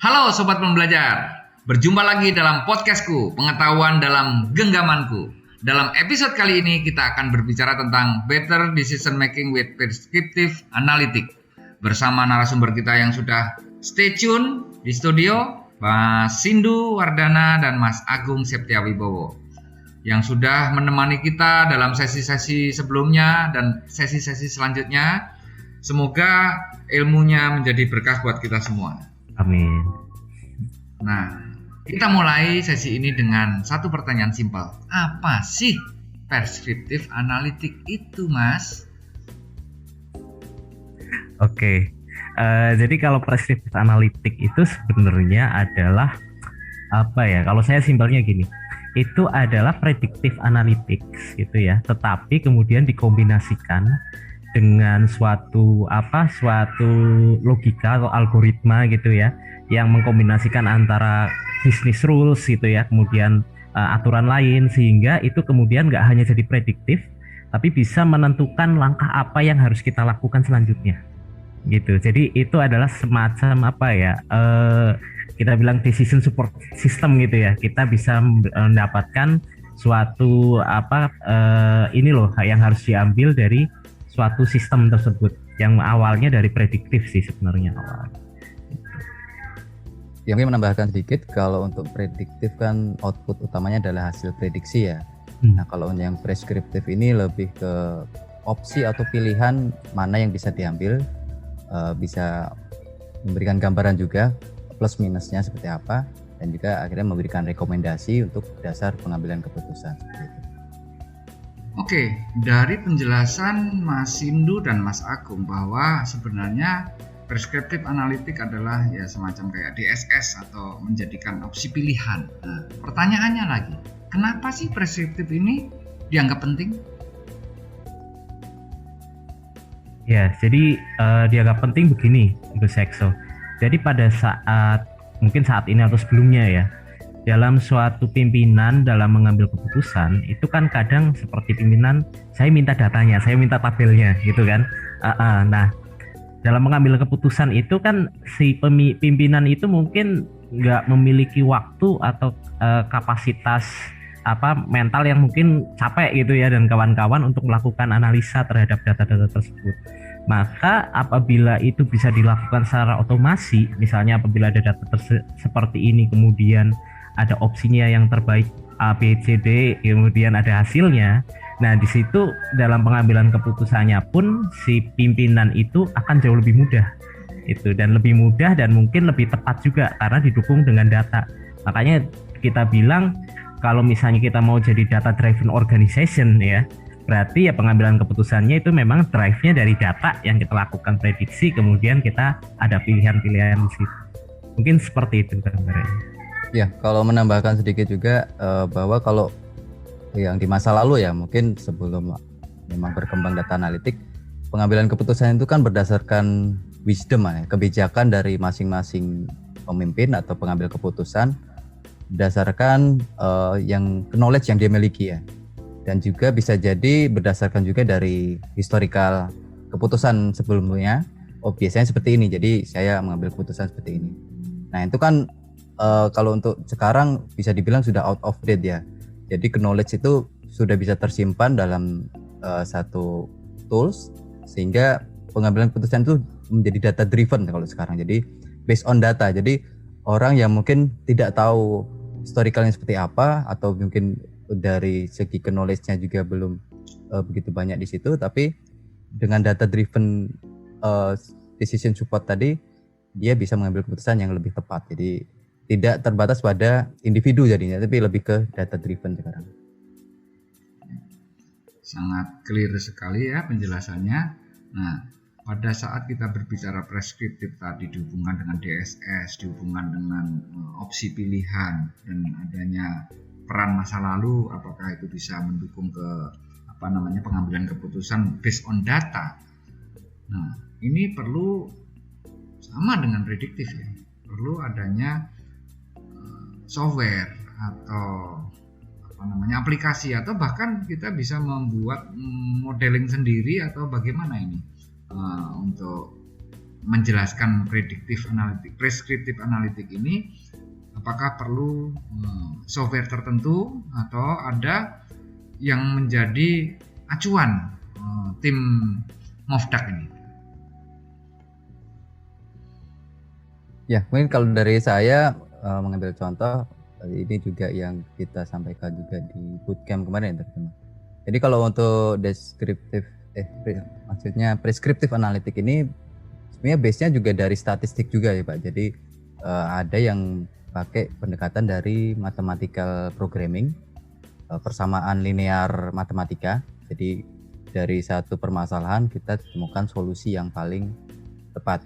Halo Sobat Pembelajar, berjumpa lagi dalam podcastku, Pengetahuan dalam Genggamanku. Dalam episode kali ini kita akan berbicara tentang Better Decision Making with Prescriptive Analytics bersama narasumber kita yang sudah stay tune di studio, Mas Sindu Wardana dan Mas Agung Septiawibowo, yang sudah menemani kita dalam sesi-sesi sebelumnya dan sesi-sesi selanjutnya. Semoga ilmunya menjadi berkah buat kita semua. Amin. Nah, kita mulai sesi ini dengan satu pertanyaan simpel. Apa sih prescriptive analytics itu, Mas? Oke. Jadi kalau prescriptive analytics itu sebenarnya adalah apa ya? Kalau saya simpelnya gini, itu adalah predictive analytics gitu ya. Tetapi kemudian dikombinasikan dengan suatu logika atau algoritma gitu ya, yang mengkombinasikan antara business rules gitu ya, kemudian aturan lain, sehingga itu kemudian nggak hanya jadi prediktif tapi bisa menentukan langkah apa yang harus kita lakukan selanjutnya gitu. Jadi itu adalah semacam kita bilang decision support system gitu ya. Kita bisa mendapatkan suatu ini loh yang harus diambil dari suatu sistem tersebut yang awalnya dari prediktif sih sebenarnya awalnya. Yang ingin menambahkan sedikit, kalau untuk prediktif kan output utamanya adalah hasil prediksi ya. Nah kalau yang preskriptif ini lebih ke opsi atau pilihan mana yang bisa diambil, bisa memberikan gambaran juga plus minusnya seperti apa, dan juga akhirnya memberikan rekomendasi untuk dasar pengambilan keputusan seperti itu. Oke, dari penjelasan Mas Sindu dan Mas Agung bahwa sebenarnya prescriptive analytics adalah ya semacam kayak DSS atau menjadikan opsi pilihan. Nah, pertanyaannya lagi, kenapa sih prescriptive ini dianggap penting? Ya, jadi dianggap penting begini, Ibu Sekso. Jadi pada mungkin saat ini atau sebelumnya ya, dalam suatu pimpinan dalam mengambil keputusan itu kan kadang seperti pimpinan, saya minta datanya, saya minta tabelnya gitu kan. Nah, dalam mengambil keputusan itu kan si pimpinan itu mungkin nggak memiliki waktu atau kapasitas mental yang mungkin capek gitu ya, dan kawan-kawan untuk melakukan analisa terhadap data-data tersebut. Maka apabila itu bisa dilakukan secara otomasi, misalnya apabila ada data seperti ini kemudian ada opsinya yang terbaik A, B, C, D, kemudian ada hasilnya. Nah, di situ dalam pengambilan keputusannya pun si pimpinan itu akan jauh lebih mudah. Dan lebih mudah dan mungkin lebih tepat juga karena didukung dengan data. Makanya kita bilang kalau misalnya kita mau jadi data driven organization ya, berarti ya pengambilan keputusannya itu memang drive-nya dari data yang kita lakukan prediksi, kemudian kita ada pilihan-pilihan di situ. Mungkin seperti itu gambarnya. Ya, kalau menambahkan sedikit juga bahwa kalau yang di masa lalu ya, mungkin sebelum memang berkembang data analitik, pengambilan keputusan itu kan berdasarkan wisdom ya, kebijakan dari masing-masing pemimpin atau pengambil keputusan berdasarkan yang knowledge yang dia miliki ya, dan juga bisa jadi berdasarkan juga dari historical keputusan sebelumnya. Oh, biasanya seperti ini, jadi saya mengambil keputusan seperti ini. Nah, itu kan kalau untuk sekarang bisa dibilang sudah out of date ya. Jadi knowledge itu sudah bisa tersimpan dalam satu tools, sehingga pengambilan keputusan itu menjadi data driven kalau sekarang. Jadi based on data. Jadi orang yang mungkin tidak tahu historicalnya seperti apa, atau mungkin dari segi knowledge-nya juga belum begitu banyak di situ, tapi dengan data driven decision support tadi, dia bisa mengambil keputusan yang lebih tepat. Jadi tidak terbatas pada individu jadinya, tapi lebih ke data driven sekarang. Sangat clear sekali ya penjelasannya. Nah, pada saat kita berbicara preskriptif tadi dihubungkan dengan DSS, dihubungkan dengan opsi pilihan dan adanya peran masa lalu, apakah itu bisa mendukung ke pengambilan keputusan based on data. Nah, ini perlu sama dengan prediktif ya. Perlu adanya software atau aplikasi, atau bahkan kita bisa membuat modeling sendiri, atau bagaimana ini untuk menjelaskan preskriptif analitik ini, apakah perlu software tertentu atau ada yang menjadi acuan tim Mofdak ini? Ya, mungkin kalau dari saya mengambil contoh ini juga yang kita sampaikan juga di bootcamp kemarin teman-teman. Jadi kalau untuk preskriptif analitik ini sebenarnya base-nya juga dari statistik juga ya Pak. Jadi ada yang pakai pendekatan dari mathematical programming, persamaan linear matematika. Jadi dari satu permasalahan kita temukan solusi yang paling tepat,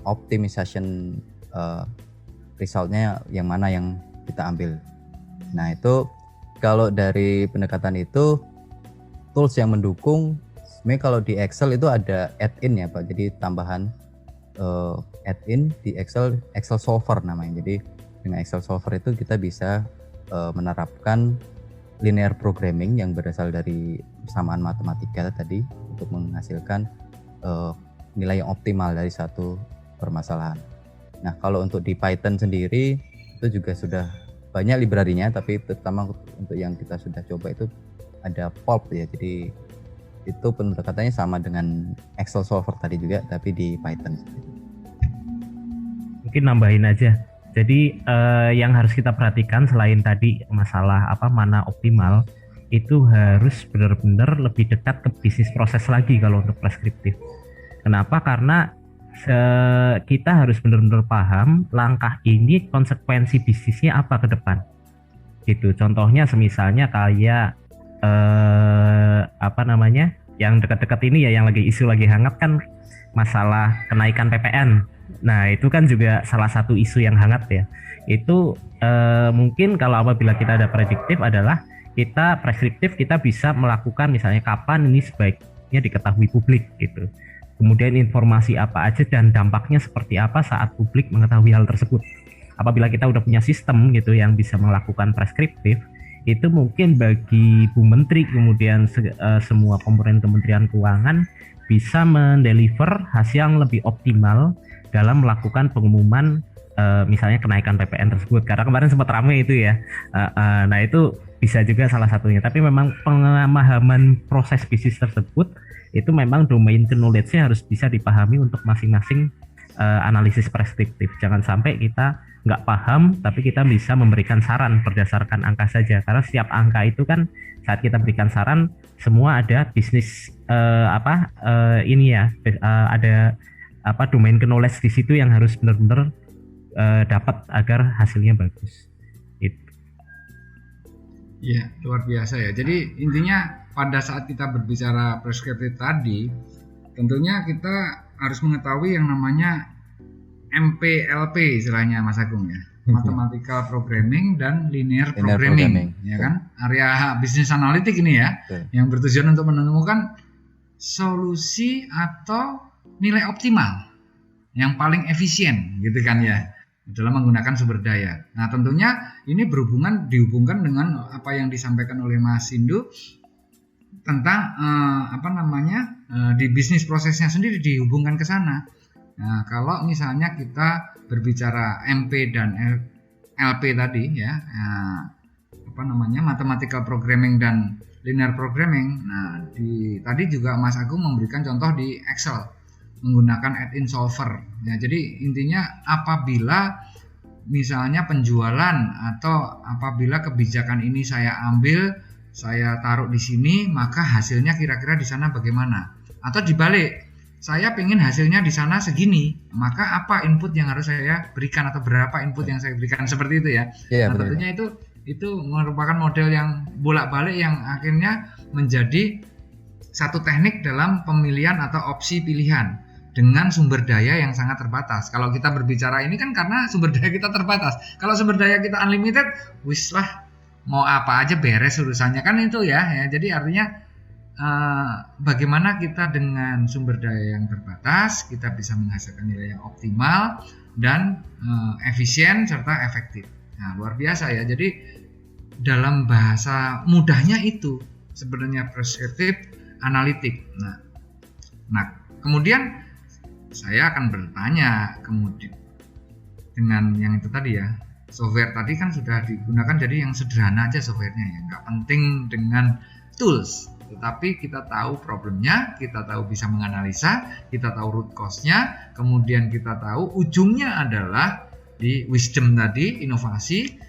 optimization resultnya yang mana yang kita ambil. Nah itu kalau dari pendekatan itu tools yang mendukung, sebenarnya kalau di Excel itu ada add-in ya Pak, jadi tambahan add-in di Excel Solver namanya. Jadi dengan Excel Solver itu kita bisa menerapkan linear programming yang berasal dari persamaan matematika tadi untuk menghasilkan nilai yang optimal dari satu permasalahan. Nah kalau untuk di Python sendiri itu juga sudah banyak library-nya, tapi terutama untuk yang kita sudah coba itu ada Pulp ya, jadi itu pendekatannya sama dengan Excel Solver tadi juga, tapi di Python. Mungkin nambahin aja. Jadi yang harus kita perhatikan selain tadi masalah mana optimal, itu harus benar-benar lebih dekat ke bisnis proses lagi kalau untuk preskriptif. Kenapa? Karena kita harus benar-benar paham langkah ini konsekuensi bisnisnya apa ke depan. Gitu. Contohnya semisalnya kayak yang dekat-dekat ini ya, yang lagi isu lagi hangat kan masalah kenaikan PPN. Nah itu kan juga salah satu isu yang hangat ya. Itu mungkin kalau apabila kita ada prediktif adalah kita preskriptif, kita bisa melakukan misalnya kapan ini sebaiknya diketahui publik gitu. Kemudian informasi apa aja dan dampaknya seperti apa saat publik mengetahui hal tersebut. Apabila kita udah punya sistem gitu yang bisa melakukan preskriptif, itu mungkin bagi Bu Menteri kemudian semua komponen Kementerian Keuangan bisa mendeliver hasil yang lebih optimal dalam melakukan pengumuman misalnya kenaikan PPN tersebut, karena kemarin sempat ramai itu ya. Nah itu bisa juga salah satunya, tapi memang pemahaman proses bisnis tersebut itu memang domain knowledge-nya harus bisa dipahami untuk masing-masing analisis preskriptif. Jangan sampai kita nggak paham tapi kita bisa memberikan saran berdasarkan angka saja, karena setiap angka itu kan saat kita berikan saran semua ada bisnis ada domain knowledge di situ yang harus benar-benar dapat agar hasilnya bagus. Itu. Ya, luar biasa ya. Jadi intinya pada saat kita berbicara preskriptif tadi, tentunya kita harus mengetahui yang namanya MPLP istilahnya Mas Agung ya, Mathematical Programming dan Linear Programming. Ya kan, area bisnis analitik ini ya, yang bertujuan untuk menemukan solusi atau nilai optimal yang paling efisien gitu kan ya, dalam menggunakan sumber daya. Nah tentunya ini dihubungkan dengan apa yang disampaikan oleh Mas Sindu tentang di bisnis prosesnya sendiri dihubungkan ke sana. Nah, kalau misalnya kita berbicara MP dan LP tadi ya, Mathematical Programming dan Linear Programming. Nah, tadi juga Mas Agung memberikan contoh di Excel menggunakan add-in solver. Ya, jadi intinya apabila misalnya penjualan atau apabila kebijakan ini saya ambil, saya taruh di sini, maka hasilnya kira-kira di sana bagaimana? Atau dibalik, saya pengen hasilnya di sana segini, maka apa input yang harus saya berikan atau berapa input yang saya berikan, seperti itu ya. Nah, tentunya itu merupakan model yang bolak-balik yang akhirnya menjadi satu teknik dalam pemilihan atau opsi pilihan dengan sumber daya yang sangat terbatas. Kalau kita berbicara ini kan karena sumber daya kita terbatas. Kalau sumber daya kita unlimited, wis lah mau apa aja beres urusannya kan itu ya. Jadi artinya bagaimana kita dengan sumber daya yang terbatas kita bisa menghasilkan nilai yang optimal dan efisien serta efektif. Nah, luar biasa ya. Jadi dalam bahasa mudahnya itu sebenarnya preskriptif analitik. Nah, kemudian saya akan bertanya kemudian dengan yang itu tadi ya, software tadi kan sudah digunakan, jadi yang sederhana aja softwarenya ya, nggak penting dengan tools, tetapi kita tahu problemnya, kita tahu bisa menganalisa, kita tahu root cause-nya, kemudian kita tahu ujungnya adalah di wisdom tadi, inovasi.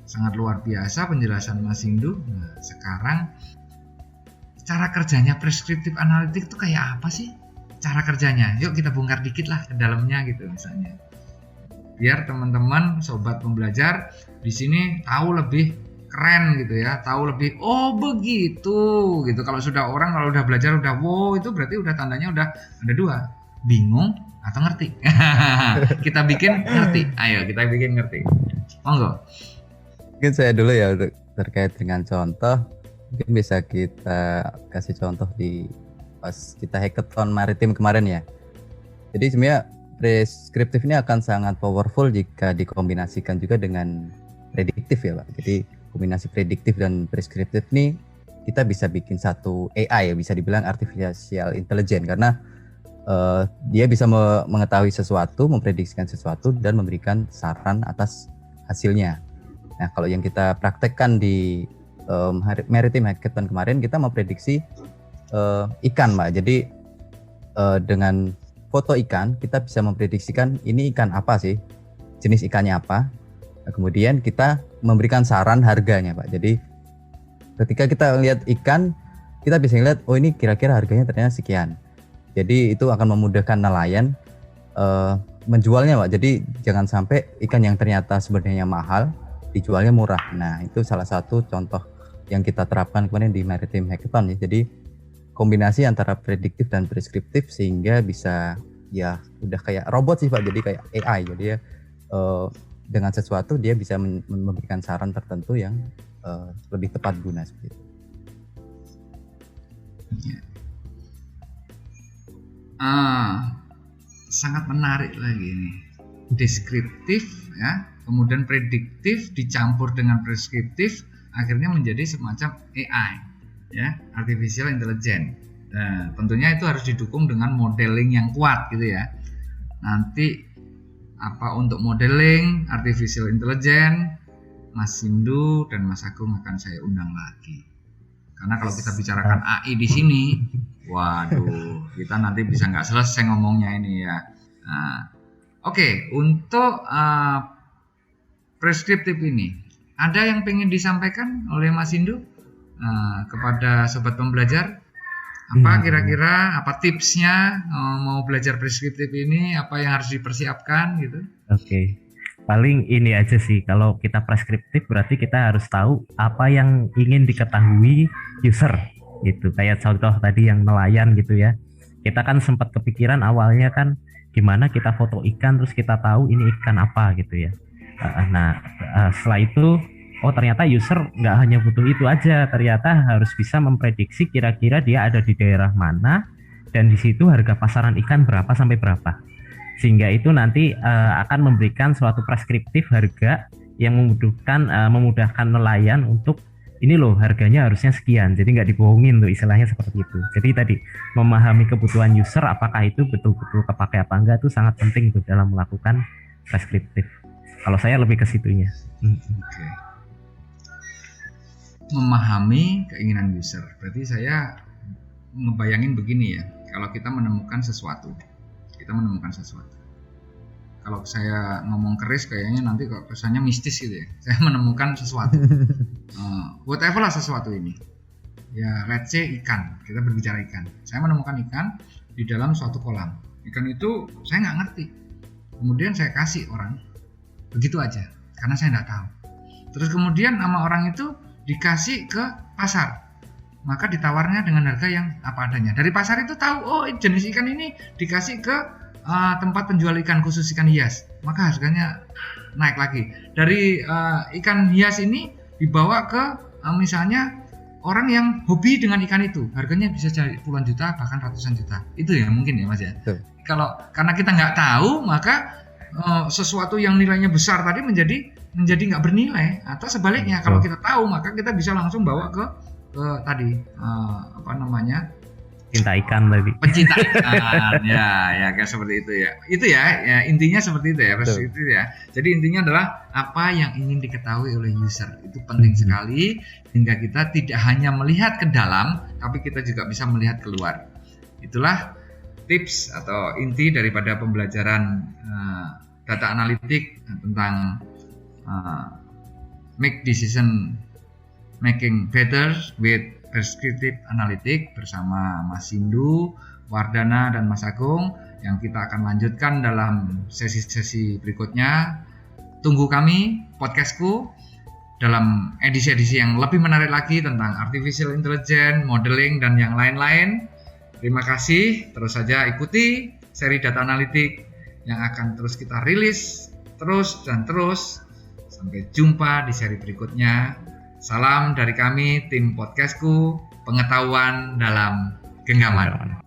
Sangat luar biasa penjelasan Mas Hindu. Nah, sekarang cara kerjanya prescriptive analytic itu kayak apa sih? Cara kerjanya, yuk kita bongkar dikit lah ke dalamnya gitu misalnya. Biar teman-teman sobat pembelajar di sini tahu lebih keren gitu ya, tahu lebih oh begitu gitu. Kalau udah belajar udah wow, itu berarti udah tandanya udah ada dua, bingung atau ngerti. Kita bikin ngerti. Ayo kita bikin ngerti. Monggo. Mungkin saya dulu ya untuk terkait dengan contoh, mungkin bisa kita kasih contoh di pas kita hackathon maritim kemarin ya. Jadi sebenarnya preskriptif ini akan sangat powerful jika dikombinasikan juga dengan prediktif ya Pak. Jadi kombinasi prediktif dan preskriptif ini kita bisa bikin satu AI ya, bisa dibilang artificial intelligence, karena dia bisa mengetahui sesuatu, memprediksikan sesuatu dan memberikan saran atas hasilnya. Nah kalau yang kita praktekkan di Maritime Hackathon kemarin, kita memprediksi ikan Pak. Jadi dengan foto ikan kita bisa memprediksikan ini ikan apa sih, jenis ikannya apa. Nah, kemudian kita memberikan saran harganya Pak. Jadi ketika kita lihat ikan, kita bisa lihat oh ini kira-kira harganya ternyata sekian. Jadi itu akan memudahkan nelayan menjualnya Pak. Jadi jangan sampai ikan yang ternyata sebenarnya mahal dijualnya murah. Nah itu salah satu contoh yang kita terapkan kemarin di Maritime Hackathon ya. Jadi kombinasi antara prediktif dan preskriptif sehingga bisa ya udah kayak robot sih Pak, jadi kayak AI. Jadi ya dengan sesuatu dia bisa memberikan saran tertentu yang lebih tepat guna seperti itu. Ya. Sangat menarik lagi ini. Deskriptif ya, kemudian prediktif dicampur dengan preskriptif, akhirnya menjadi semacam AI. Ya, artificial intelligence. Nah, tentunya itu harus didukung dengan modeling yang kuat gitu ya. Nanti untuk modeling artificial intelligence, Mas Hindu dan Mas Agung akan saya undang lagi. Karena kalau kita bicarakan AI di sini, waduh, kita nanti bisa nggak selesai ngomongnya ini ya. Nah, oke, untuk preskriptif ini, ada yang pengen disampaikan oleh Mas Hindu? Kepada sobat pembelajar, apa kira-kira apa tipsnya mau belajar preskriptif ini, apa yang harus dipersiapkan gitu? Oke. Paling ini aja sih, kalau kita preskriptif berarti kita harus tahu apa yang ingin diketahui user gitu. Kayak contoh tadi yang nelayan gitu ya, kita kan sempat kepikiran awalnya kan gimana kita foto ikan terus kita tahu ini ikan apa gitu ya. Setelah itu ternyata user nggak hanya butuh itu aja, ternyata harus bisa memprediksi kira-kira dia ada di daerah mana dan di situ harga pasaran ikan berapa sampai berapa, sehingga itu nanti akan memberikan suatu preskriptif harga yang memudahkan nelayan untuk ini loh harganya harusnya sekian, jadi nggak dibohongin tuh istilahnya seperti itu. Jadi tadi memahami kebutuhan user apakah itu betul-betul kepakai apa enggak itu sangat penting tuh dalam melakukan preskriptif. Kalau saya lebih ke situnya. Oke. Memahami keinginan user. Berarti saya ngebayangin begini ya, kalau kita menemukan sesuatu. Kalau saya ngomong keris kayaknya nanti kok kesannya mistis gitu ya. Saya menemukan sesuatu. Whatever lah sesuatu ini. Ya let's say ikan, kita berbicara ikan. Saya menemukan ikan di dalam suatu kolam. Ikan itu saya nggak ngerti. Kemudian saya kasih orang, begitu aja, karena saya nggak tahu. Terus kemudian sama orang itu dikasih ke pasar, maka ditawarnya dengan harga yang apa adanya. Dari pasar itu tahu jenis ikan ini dikasih ke tempat penjual ikan khusus ikan hias, maka harganya naik lagi. Dari ikan hias ini dibawa ke misalnya orang yang hobi dengan ikan itu, harganya bisa jadi puluhan juta bahkan ratusan juta. Itu ya mungkin ya Mas ya. Karena kita nggak tahu, maka sesuatu yang nilainya besar tadi menjadi nggak bernilai, atau sebaliknya kalau kita tahu maka kita bisa langsung bawa ke tadi Cinta ikan tadi. Pencinta ikan, ya kayak seperti itu ya. Itu ya intinya seperti itu ya, itu ya. Jadi intinya adalah apa yang ingin diketahui oleh user itu penting sekali, hingga kita tidak hanya melihat ke dalam, tapi kita juga bisa melihat keluar. Itulah tips atau inti daripada pembelajaran data analitik tentang make decision making better with prescriptive analytic bersama Mas Sindu, Wardana, dan Mas Agung, yang kita akan lanjutkan dalam sesi-sesi berikutnya. Tunggu kami, podcastku, dalam edisi-edisi yang lebih menarik lagi tentang artificial intelligence, modeling, dan yang lain-lain. Terima kasih, terus saja ikuti seri data analitik yang akan terus kita rilis terus dan terus. Sampai jumpa di seri berikutnya. Salam dari kami, tim podcastku, pengetahuan dalam genggaman.